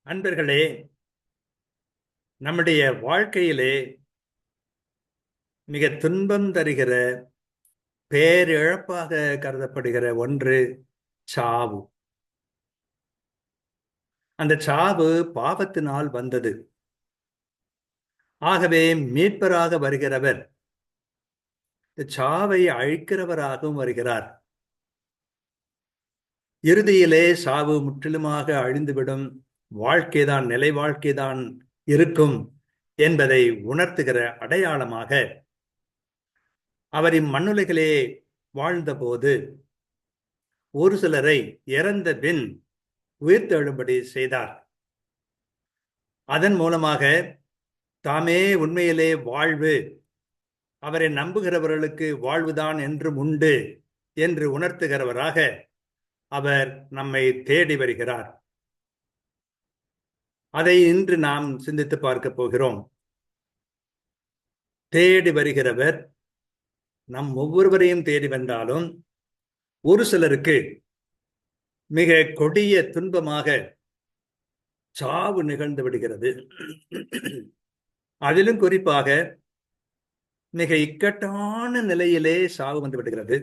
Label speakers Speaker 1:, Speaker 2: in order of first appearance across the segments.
Speaker 1: அன்பர்களே, நம்முடைய வாழ்க்கையிலே மிக துன்பம் தருகிற பேரிழப்பாக கருதப்படுகிற ஒன்று சாவு. அந்த சாவு பாவத்தினால் வந்தது. ஆகவே மீட்பராக வருகிறவர் சாவை அழிக்கிறவராகவும் வருகிறார். இறுதியிலே சாவு முற்றிலுமாக அழிந்துவிடும், வாழ்க்கைதான், நிலை வாழ்க்கைதான் இருக்கும் என்பதை உணர்த்துகிற அடையாளமாக அவர் இம்மண்ணுலகிலே வாழ்ந்தபோது ஒரு சிலரை இறந்த பின் உயிர்த்தெழும்படி செய்தார். அதன் மூலமாக தாமே உண்மையிலே வாழ்வு, அவரை நம்புகிறவர்களுக்கு வாழ்வுதான் என்றும் உண்டு என்று உணர்த்துகிறவராக அவர் நம்மை தேடி வருகிறார். அதை இன்று நாம் சிந்தித்து பார்க்க போகிறோம். தேடி வருகிறவர் நம் ஒவ்வொருவரையும் தேடி வந்தாலும் ஒரு சிலருக்கு மிக கொடிய துன்பமாக சாவு நிகழ்ந்து விடுகிறது. அதிலும் குறிப்பாக மிக இக்கட்டான நிலையிலே சாவு வந்து விடுகிறது.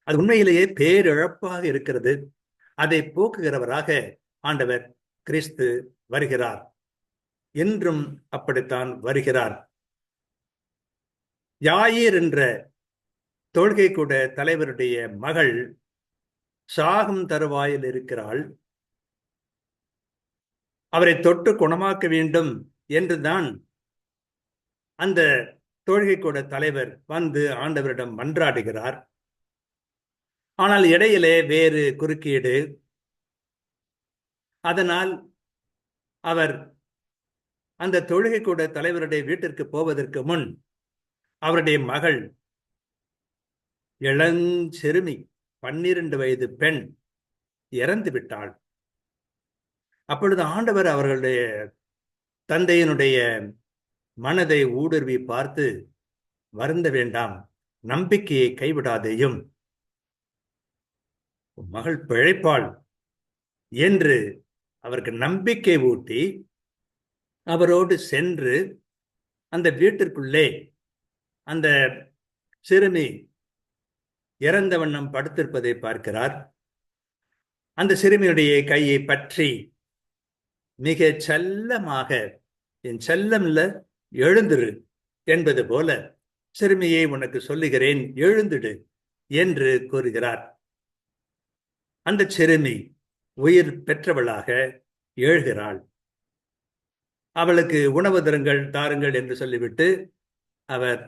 Speaker 1: அது உண்மையிலேயே பேரிழப்பாக இருக்கிறது. அதை போக்குகிறவராக ஆண்டவர் கிறிஸ்து வருகிறார். என்றும் அப்படித்தான் வருகிறார். யாயீர் என்ற தொழுகை கூட தலைவருடைய மகள் சாகும் தருவாயில் இருக்கிறாள். அவரை தொட்டு குணமாக்க வேண்டும் என்றுதான் அந்த தொழுகை கூட தலைவர் வந்து ஆண்டவரிடம் மன்றாடுகிறார். ஆனால் இடையிலே வேறு குறுக்கீடு. அதனால் அவர் அந்த தொழுகை கூட தலைவருடைய வீட்டிற்கு போவதற்கு முன் அவருடைய மகள் இளஞ்சிறுமி 12 வயது பெண் இறந்து விட்டாள். அப்பொழுது ஆண்டவர் அவர்களுடைய தந்தையினுடைய மனதை ஊடுருவி பார்த்து, வருந்த வேண்டாம், நம்பிக்கையை கைவிடாதேயும், மகள் பிழைப்பாள் என்று அவருக்கு நம்பிக்கை ஊட்டி அவரோடு சென்று அந்த வீட்டிற்குள்ளே அந்த சிறுமி இறந்த வண்ணம் படுத்திருப்பதை பார்க்கிறார். அந்த சிறுமியுடைய கையை பற்றி மிக செல்லமாக, என் செல்லம் இல்ல, எழுந்திரு என்பது போல, சிறுமியை உனக்கு சொல்லுகிறேன், எழுந்திடு என்று கூறுகிறார். அந்த சிறுமி உயிர் பெற்றவளாக எழுகிறாள். அவளுக்கு உணவு தாருங்கள் என்று சொல்லிவிட்டு அவர்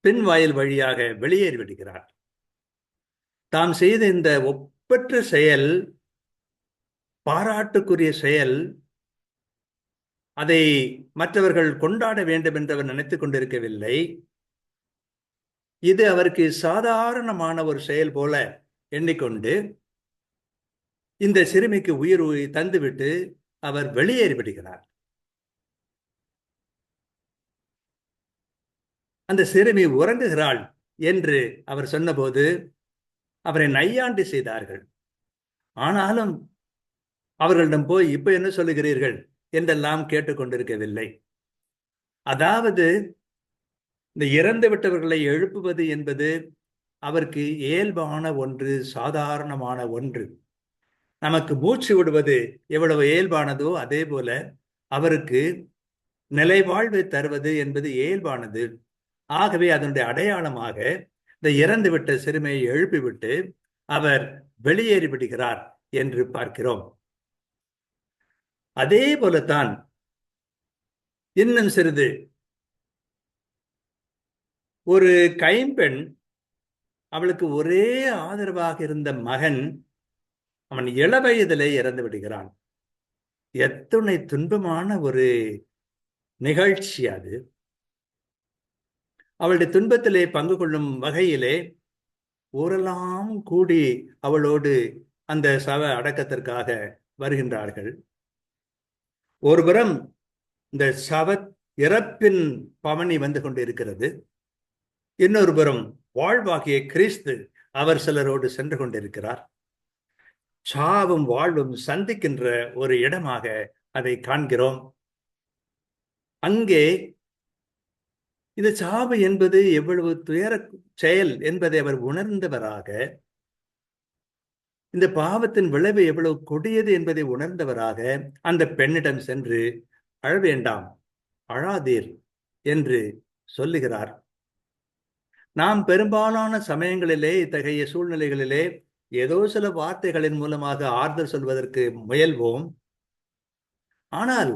Speaker 1: பின் வாயில் வழியாக வெளியேறி விடுகிறார். தாம் செய்த இந்த ஒப்பற்ற செயல், பாராட்டுக்குரிய செயல், அதை மற்றவர்கள் கொண்டாட வேண்டும் என்று அவர் நினைத்துக் கொண்டிருக்கவில்லை. இது அவருக்கு சாதாரணமான ஒரு செயல் போல எண்ணிக்கொண்டு இந்த சிறுமிக்கு உயிர் தந்துவிட்டு அவர் வெளியேறி விடுகிறார். அந்த சிறுமி உறங்குகிறாள் என்று அவர் சொன்னபோது அவரை நையாண்டி செய்தார்கள். ஆனாலும் அவர்களிடம் போய் இப்ப என்ன சொல்லுகிறீர்கள் என்றெல்லாம் கேட்டுக்கொண்டிருக்கவில்லை. அதாவது இந்த இறந்து விட்டவர்களை எழுப்புவது என்பது அவருக்கு இயல்பான ஒன்று, சாதாரணமான ஒன்று. நமக்கு மூச்சு விடுவது எவ்வளவு இயல்பானதோ அதே போல அவருக்கு நிலைவாழ்வை தருவது என்பது இயல்பானது. ஆகவே அதனுடைய அடையாளமாக இந்த இறந்து விட்ட சிறுமியை எழுப்பிவிட்டு அவர் வெளியேறி விடுகிறார் என்று பார்க்கிறோம். அதே போலத்தான் இன்னும் சிறிது ஒரு கைம்பெண், அவளுக்கு ஒரே ஆதரவாக இருந்த மகன், அவன் இளவயதிலே இறந்து விடுகிறான். எத்தனை துன்பமான ஒரு நிகழ்ச்சி அது. அவளுடைய துன்பத்திலே பங்கு கொள்ளும் வகையிலே ஊரெல்லாம் கூடி அவளோடு அந்த சவ அடக்கத்திற்காக வருகின்றார்கள். ஒருபுறம் இந்த இறப்பின் பவனி வந்து கொண்டிருக்கிறது. இன்னொரு புறம் வாழ்வாகிய கிறிஸ்து அவர் சிலரோடு சென்று கொண்டிருக்கிறார். சாவும் வாழ்வும் சந்திக்கின்ற ஒரு இடமாக அதை காண்கிறோம். அங்கே இந்த சாவு என்பது எவ்வளவு துயர செயல் என்பதை அவர் உணர்ந்தவராக, இந்த பாவத்தின் விளைவு எவ்வளவு கொடியது என்பதை உணர்ந்தவராக அந்த பெண்ணிடம் சென்று அழ வேண்டாம், அழாதீர் என்று சொல்லுகிறார். நாம் பெரும்பாலான சமயங்களிலே இத்தகைய சூழ்நிலைகளிலே ஏதோ சில வார்த்தைகளின் மூலமாக ஆறுதல் சொல்வதற்கு முயல்வோம். ஆனால்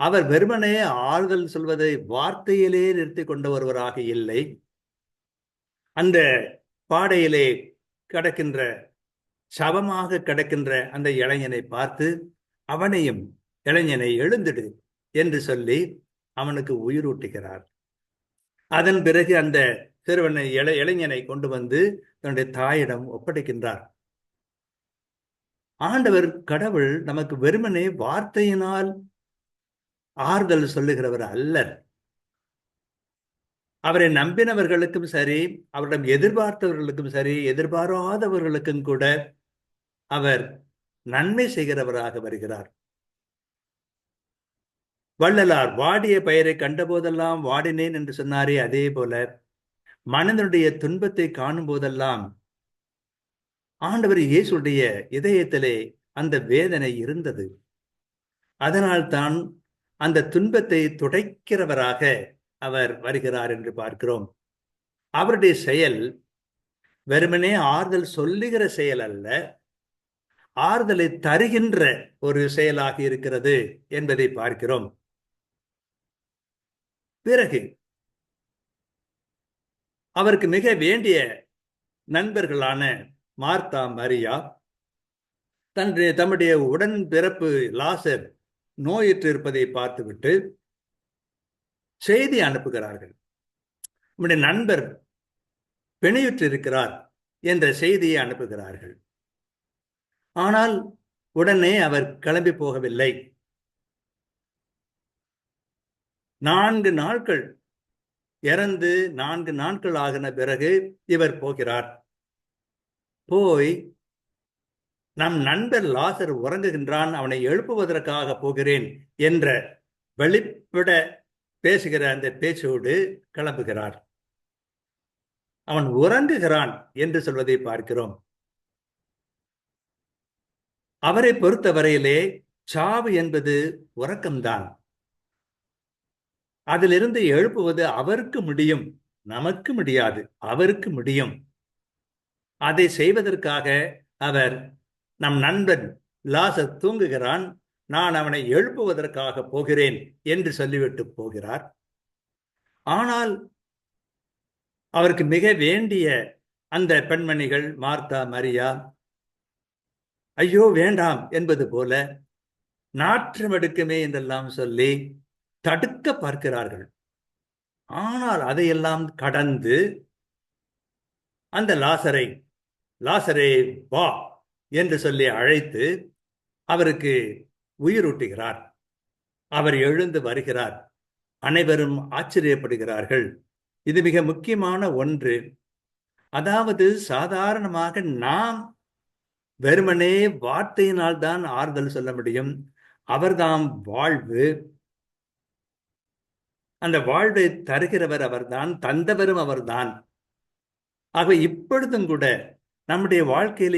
Speaker 1: அவர் வெறுமனே ஆறுதல் சொல்வதை வார்த்தையிலே நிறுத்தி கொண்ட ஒருவராக இல்லை. அந்த பாடையிலே கிடக்கின்ற, சவமாக கிடக்கின்ற அந்த இளைஞனை பார்த்து அவனையும், இளைஞனை எழுந்திடு என்று சொல்லி அவனுக்கு உயிரூட்டுகிறார். அதன் பிறகு அந்த சிறுவனை, இளைஞனை கொண்டு வந்து தன்னுடைய தாயிடம் ஒப்படைக்கின்றார். ஆண்டவர் கடவுள் நமக்கு வெறுமனே வார்த்தையினால் ஆறுதல் சொல்லுகிறவர் அல்லர். அவரை நம்பினவர்களுக்கும் சரி, அவரிடம் எதிர்பார்த்தவர்களுக்கும் சரி, எதிர்பாராதவர்களுக்கும் கூட அவர் நன்மை செய்கிறவராக வருகிறார். வள்ளலார் வாடிய பயிரை கண்டபோதெல்லாம் வாடினேன் என்று சொன்னாரே, அதே போல மனிதனுடைய துன்பத்தை காணும் போதெல்லாம் ஆண்டவர் இயேசுடைய இதயத்திலே அந்த வேதனை இருந்தது. அதனால் தான் அந்த துன்பத்தை துடைக்கிறவராக அவர் வருகிறார் என்று பார்க்கிறோம். அவருடைய செயல் வெறுமனே ஆறுதல் சொல்லுகிற செயல் அல்ல, ஆறுதலை தருகின்ற ஒரு செயலாக இருக்கிறது என்பதை பார்க்கிறோம். பிறகு அவருக்கு மிக வேண்டிய நண்பர்களான மார்த்தா, மரியா தம்முடைய உடன் பிறப்பு லாசர் நோயுற்று இருப்பதை பார்த்துவிட்டு செய்தி அனுப்புகிறார்கள். நம்முடைய நண்பர் பிணையுற்று இருக்கிறார் என்ற செய்தியை அனுப்புகிறார்கள். ஆனால் உடனே அவர் கிளம்பி போகவில்லை. 4 நாட்கள் இறந்து 4 நாட்கள் ஆகின பிறகு இவர் போகிறார். போய் நம் நண்பர் லாசர் உறங்குகின்றான், அவனை எழுப்புவதற்காக போகிறேன் என்ற வெளிப்பட பேசுகிற அந்த பேச்சோடு கிளம்புகிறார். அவன் உறங்குகிறான் என்று சொல்வதை பார்க்கிறோம். அவரை பொறுத்தவரையிலே சாவு என்பது உறக்கம்தான். அதிலிருந்து எழுப்புவது அவருக்கு முடியும், நமக்கு முடியாது. அவருக்கு முடியும். அதை செய்வதற்காக அவர், நம் நண்பன் லாசர் தூங்குகிறான், நான் அவனை எழுப்புவதற்காக போகிறேன் என்று சொல்லிவிட்டு போகிறார். ஆனால் அவருக்கு மிக வேண்டிய அந்த பெண்மணிகள் மார்த்தா, மரியா ஐயோ வேண்டாம் என்பது போல நாற்றம் எடுக்குமே என்றெல்லாம் சொல்லி தடுக்க பார்க்கிறார்கள். ஆனால் அதையெல்லாம் கடந்து அந்த லாசரே வா என்று சொல்லி அழைத்து அவருக்கு உயிரூட்டுகிறார். அவர் எழுந்து வருகிறார். அனைவரும் ஆச்சரியப்படுகிறார்கள். இது மிக முக்கியமான ஒன்று. அதாவது சாதாரணமாக நாம் வெறுமனே வார்த்தையினால் தான் ஆறுதல் சொல்ல முடியும். அவர்தாம் வாழ்வு. அந்த வாழ்வை தருகிறவர் அவர்தான், தந்தவரும் அவர்தான். ஆக இப்பொழுதும் கூட நம்முடைய வாழ்க்கையில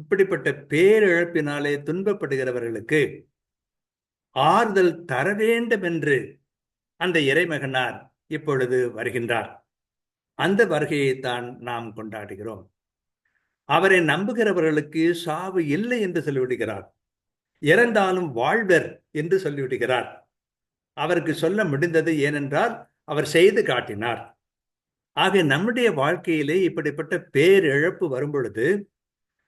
Speaker 1: இப்படிப்பட்ட பேரிழப்பினாலே துன்பப்படுகிறவர்களுக்கு ஆறுதல் தர வேண்டும் என்று அந்த இறைமகனார் இப்பொழுது வருகின்றார். அந்த வருகையைத்தான் நாம் கொண்டாடுகிறோம். அவரை நம்புகிறவர்களுக்கு சாவு இல்லை என்று சொல்லிவிடுகிறார். இறந்தாலும் வாழ்வர் என்று சொல்லிவிடுகிறார். அவருக்கு சொல்ல முடிந்தது, ஏனென்றால் அவர் செய்து காட்டினார். ஆக நம்முடைய வாழ்க்கையிலே இப்படிப்பட்ட பேரிழப்பு வரும் பொழுது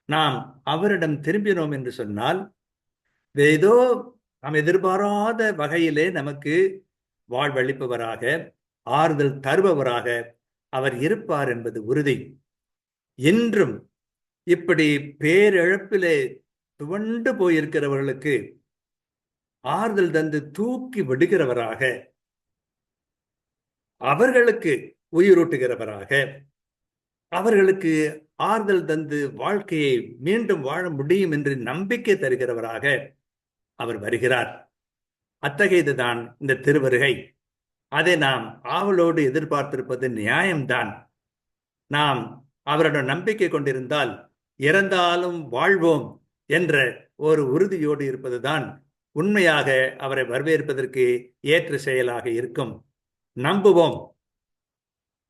Speaker 1: நாம் அவரிடம் திரும்பினோம் என்று சொன்னால், ஏதோ நாம் எதிர்பாராத வகையிலே நமக்கு வாழ்வளிப்பவராக, ஆறுதல் தருபவராக அவர் இருப்பார் என்பது உறுதி. இன்றும் இப்படி பேரிழப்பிலே துவண்டு போயிருக்கிறவர்களுக்கு ஆறுதல் தந்து தூக்கி விடுகிறவராக, அவர்களுக்கு உயிரூட்டுகிறவராக, அவர்களுக்கு ஆறுதல் தந்து வாழ்க்கையை மீண்டும் வாழ முடியும் என்று நம்பிக்கை தருகிறவராக அவர் வருகிறார். அத்தகையதுதான் இந்த திருவருகை. அதை நாம் ஆவலோடு எதிர்பார்த்திருப்பது நியாயம்தான். நாம் அவரிடம் நம்பிக்கை கொண்டிருந்தால் இறந்தாலும் வாழ்வோம் என்ற ஒரு உறுதியோடு இருப்பதுதான் உண்மையாக அவரை வரவேற்பதற்கு ஏற்ற செயலாக இருக்கும். நம்புவோம்.